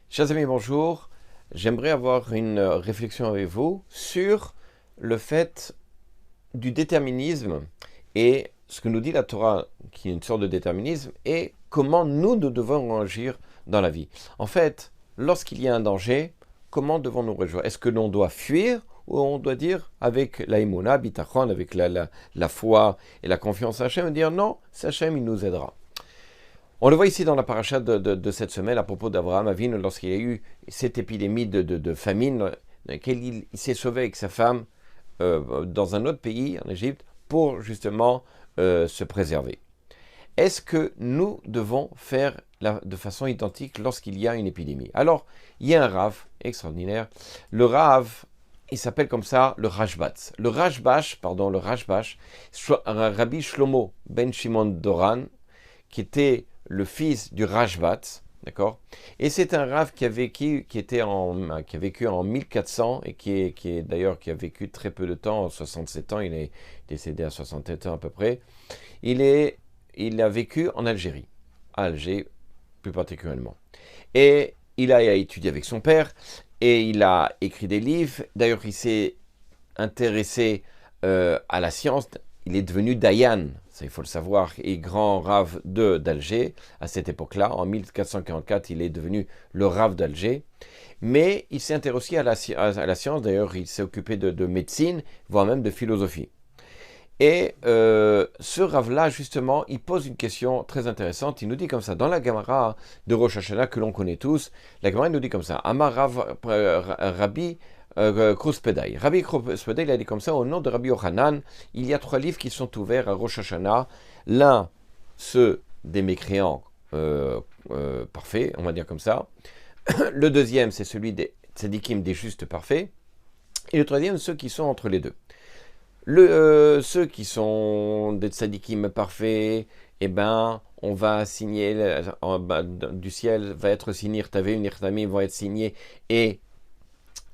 Chers amis, bonjour. J'aimerais avoir une réflexion avec vous sur le fait du déterminisme et ce que nous dit la Torah, qui est une sorte de déterminisme, et comment nous devons agir dans la vie. En fait, lorsqu'il y a un danger, comment devons-nous réagir? Est-ce que l'on doit fuir ou on doit dire avec la imuna, bitachon, avec la foi et la confiance en Hachem, dire non, c'est Hachem, il nous aidera. On le voit ici dans la paracha de cette semaine à propos d'Abraham Avinu lorsqu'il y a eu cette épidémie de famine dans laquelle il s'est sauvé avec sa femme dans un autre pays, en Égypte, pour justement se préserver. Est-ce que nous devons faire de façon identique lorsqu'il y a une épidémie? Alors, il y a un Rav extraordinaire. Le Rav, il s'appelle comme ça le Rashbatz. Le Rashbash, Rabbi Shlomo ben Shimon Doran, qui était le fils du Rashbatz, d'accord. Et c'est un Rav qui a vécu en 1400 et qui a vécu très peu de temps, 67 ans. Il est décédé à 67 ans à peu près. Il a vécu en Algérie, à Alger plus particulièrement. Et il a étudié avec son père et il a écrit des livres. D'ailleurs, il s'est intéressé à la science. Il est devenu Dayan, ça il faut le savoir, et grand Rav d'Alger à cette époque-là. En 1444, il est devenu le Rav d'Alger. Mais il s'est intéressé à la science, d'ailleurs il s'est occupé de médecine, voire même de philosophie. Et ce Rav-là, justement, il pose une question très intéressante. Il nous dit comme ça, dans la Gemara de Rosh Hashanah que l'on connaît tous, la Gemara nous dit comme ça, Amar Rabbi Kruspedai. Rabbi Kruspedai, il a dit comme ça, au nom de Rabbi Yochanan, il y a 3 livres qui sont ouverts à Rosh Hashanah. L'un, ceux des mécréants parfaits, on va dire comme ça. Le deuxième, c'est celui des tzadikim, des justes parfaits. Et le troisième, ceux qui sont entre les deux. Ceux qui sont des tzadikim parfaits, eh ben, on va signer, du ciel va être signé, Irtavé, Irtamim vont être signés et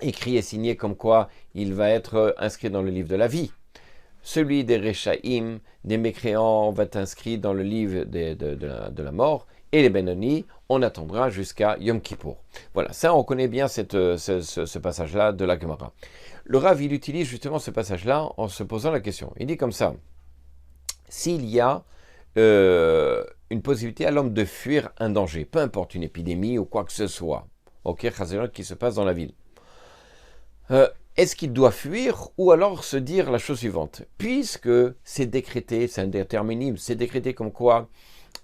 écrit et signé comme quoi il va être inscrit dans le livre de la vie. Celui des Rechaïm, des mécréants, va être inscrit dans le livre de la mort. Et les Benoni, on attendra jusqu'à Yom Kippour. Voilà, ça on connaît bien ce passage-là de la Gemara. Le Rav, il utilise justement ce passage-là en se posant la question. Il dit comme ça, s'il y a une possibilité à l'homme de fuir un danger, peu importe une épidémie ou quoi que ce soit, ok, qui se passe dans la ville, est-ce qu'il doit fuir ou alors se dire la chose suivante? Puisque c'est décrété, c'est indéterminisme, c'est décrété comme quoi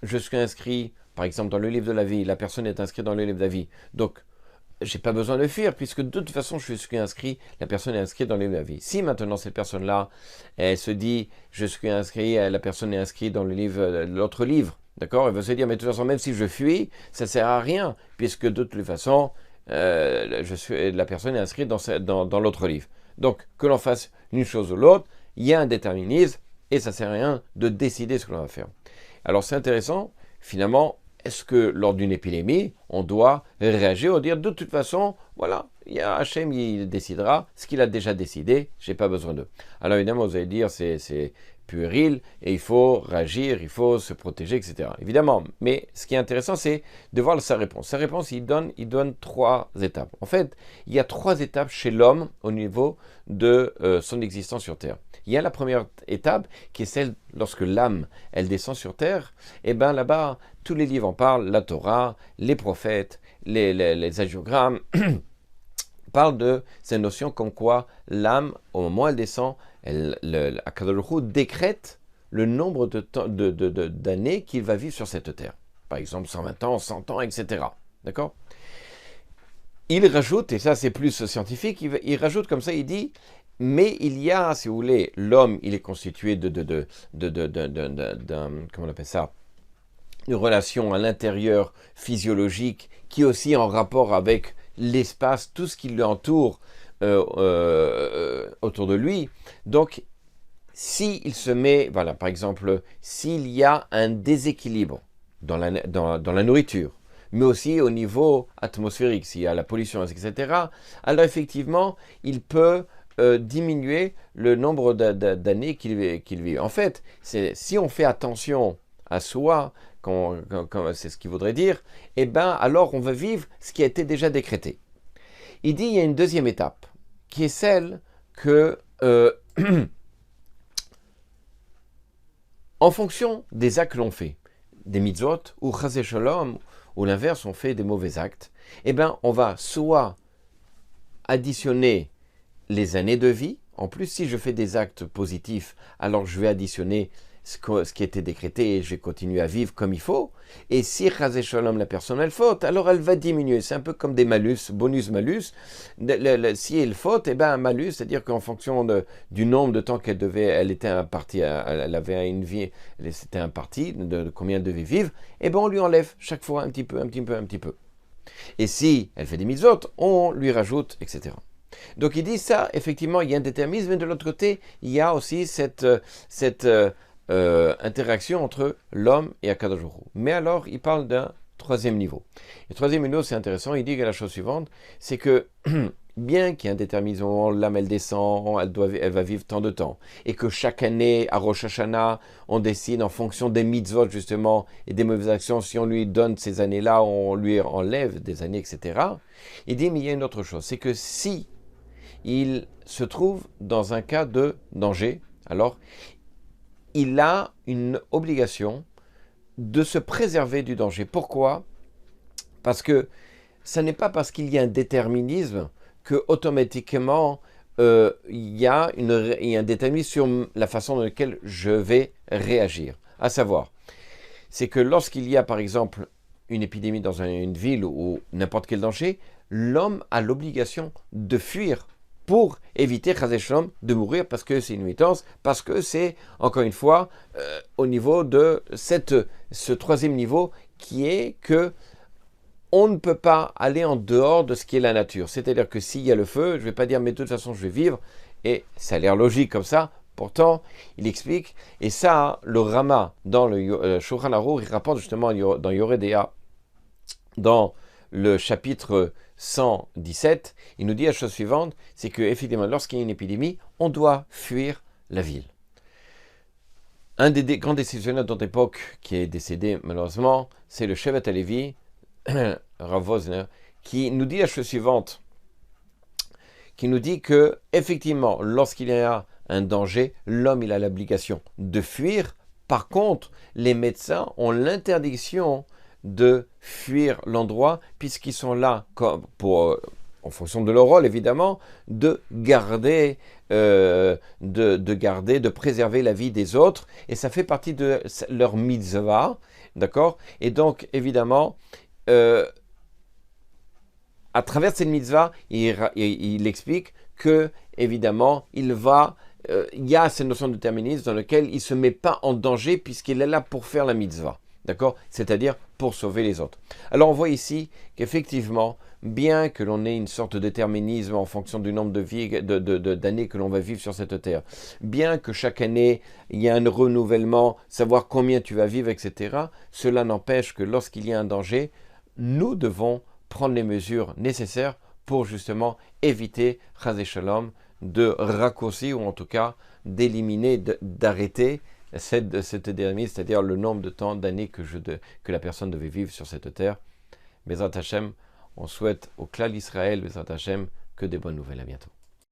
je suis inscrit, par exemple, dans le livre de la vie, la personne est inscrite dans le livre de la vie, donc j'ai pas besoin de fuir, puisque de toute façon, je suis inscrit, la personne est inscrite dans le livre de la vie. Si maintenant cette personne-là, elle se dit, je suis inscrit, la personne est inscrite dans le livre, l'autre livre, d'accord? Elle va se dire, mais de toute façon, même si je fuis, ça sert à rien, puisque de toute façon, la personne est inscrite dans l'autre livre. Donc, que l'on fasse une chose ou l'autre, il y a un déterminisme, et ça ne sert à rien de décider ce que l'on va faire. Alors, c'est intéressant, finalement, est-ce que lors d'une épidémie, on doit réagir ou dire de toute façon, voilà, il y a Hachem, il décidera ce qu'il a déjà décidé, j'ai pas besoin d'eux. Alors évidemment, vous allez dire c'est puéril et il faut réagir, il faut se protéger, etc. Évidemment, mais ce qui est intéressant, c'est de voir sa réponse. Sa réponse, il donne 3 étapes. En fait, il y a 3 étapes chez l'homme au niveau de son existence sur Terre. Il y a la première étape qui est celle lorsque l'âme, elle descend sur Terre, et bien là-bas, tous les livres en parlent, la Torah, les prophètes, les agiogrammes, parlent de ces notions comme quoi l'âme, au moment où elle descend, Akadosh Baruch Hu décrète le nombre d'années qu'il va vivre sur cette terre. Par exemple, 120 ans, 100 ans, etc. D'accord? Il rajoute, et ça c'est plus scientifique, il rajoute comme ça, il dit, mais il y a, si vous voulez, l'homme, il est constitué comment on appelle ça, une relation à l'intérieur physiologique qui est aussi en rapport avec l'espace, tout ce qui l'entoure autour de lui. Donc, s'il se met, voilà, par exemple, s'il y a un déséquilibre dans la nourriture, mais aussi au niveau atmosphérique, s'il y a la pollution, etc., alors effectivement, il peut diminuer le nombre d'années qu'il vit. En fait, si on fait attention à soi, c'est ce qu'il voudrait dire, eh bien alors on va vivre ce qui a été déjà décrété. Il dit il y a une deuxième étape, qui est celle que, en fonction des actes que l'on fait, des mitzvot, ou chasé shalom, ou l'inverse, on fait des mauvais actes, eh bien on va soit additionner les années de vie. En plus, si je fais des actes positifs, alors je vais additionner ce qui a été décrété et je vais continuer à vivre comme il faut. Et si, chasé shalom, la personne elle faute, alors elle va diminuer. C'est un peu comme des malus, bonus-malus. Si elle faute, eh ben un malus, c'est-à-dire qu'en fonction du nombre de temps elle était impartie, elle avait une vie, c'était imparti, de combien elle devait vivre, eh ben on lui enlève chaque fois un petit peu, un petit peu, un petit peu. Et si elle fait des mitzvot, on lui rajoute, etc. Donc il dit ça, effectivement, il y a un déterminisme, mais de l'autre côté, il y a aussi cette interaction entre l'homme et Akadosh Baruch Hu. Mais alors, il parle d'un troisième niveau. Le troisième niveau, c'est intéressant, il dit que la chose suivante, c'est que bien qu'il y ait un déterminisme, l'âme elle descend, elle va vivre tant de temps, et que chaque année, à Rosh Hashanah, on décide en fonction des mitzvot justement, et des mauvaises actions, si on lui donne ces années-là, on lui enlève des années, etc. Il dit, mais il y a une autre chose, c'est que si il se trouve dans un cas de danger, alors il a une obligation de se préserver du danger. Pourquoi ? Parce que ce n'est pas parce qu'il y a un déterminisme que automatiquement il y a un déterminisme sur la façon dans laquelle je vais réagir. À savoir, c'est que lorsqu'il y a par exemple une épidémie dans une ville ou n'importe quel danger, l'homme a l'obligation de fuir pour éviter de mourir parce que c'est une nuitance, parce que c'est, encore une fois, au niveau de ce troisième niveau qui est que on ne peut pas aller en dehors de ce qui est la nature. C'est-à-dire que s'il y a le feu, je ne vais pas dire mais de toute façon je vais vivre, et ça a l'air logique comme ça, pourtant il explique, et ça, le Rama dans le Shulchan Aruch, il rapporte justement dans Yoredea, dans le chapitre 117, il nous dit la chose suivante, c'est qu'effectivement, lorsqu'il y a une épidémie, on doit fuir la ville. Un des grands décisionnaires de notre époque, qui est décédé malheureusement, c'est le Shevet HaLevi, Rav Wosner, qui nous dit la chose suivante, qui nous dit que effectivement, lorsqu'il y a un danger, l'homme il a l'obligation de fuir. Par contre, les médecins ont l'interdiction de fuir l'endroit, puisqu'ils sont là en fonction de leur rôle évidemment, de garder, de préserver la vie des autres, et ça fait partie de leur mitzvah, d'accord? Et donc évidemment, à travers cette mitzvah, il explique que évidemment, il y a cette notion de déterminisme dans laquelle il ne se met pas en danger puisqu'il est là pour faire la mitzvah. D'accord ? C'est-à-dire pour sauver les autres. Alors on voit ici qu'effectivement, bien que l'on ait une sorte de déterminisme en fonction du nombre d'années que l'on va vivre sur cette terre, bien que chaque année, il y a un renouvellement, savoir combien tu vas vivre, etc., cela n'empêche que lorsqu'il y a un danger, nous devons prendre les mesures nécessaires pour justement éviter, chasé shalom, de raccourcir ou en tout cas d'éliminer, d'arrêter cette dernière, c'est-à-dire le nombre de temps, d'années que la personne devait vivre sur cette terre. Bezrat Hashem, on souhaite au Klal Israël, Bezrat Hashem, que des bonnes nouvelles. À bientôt.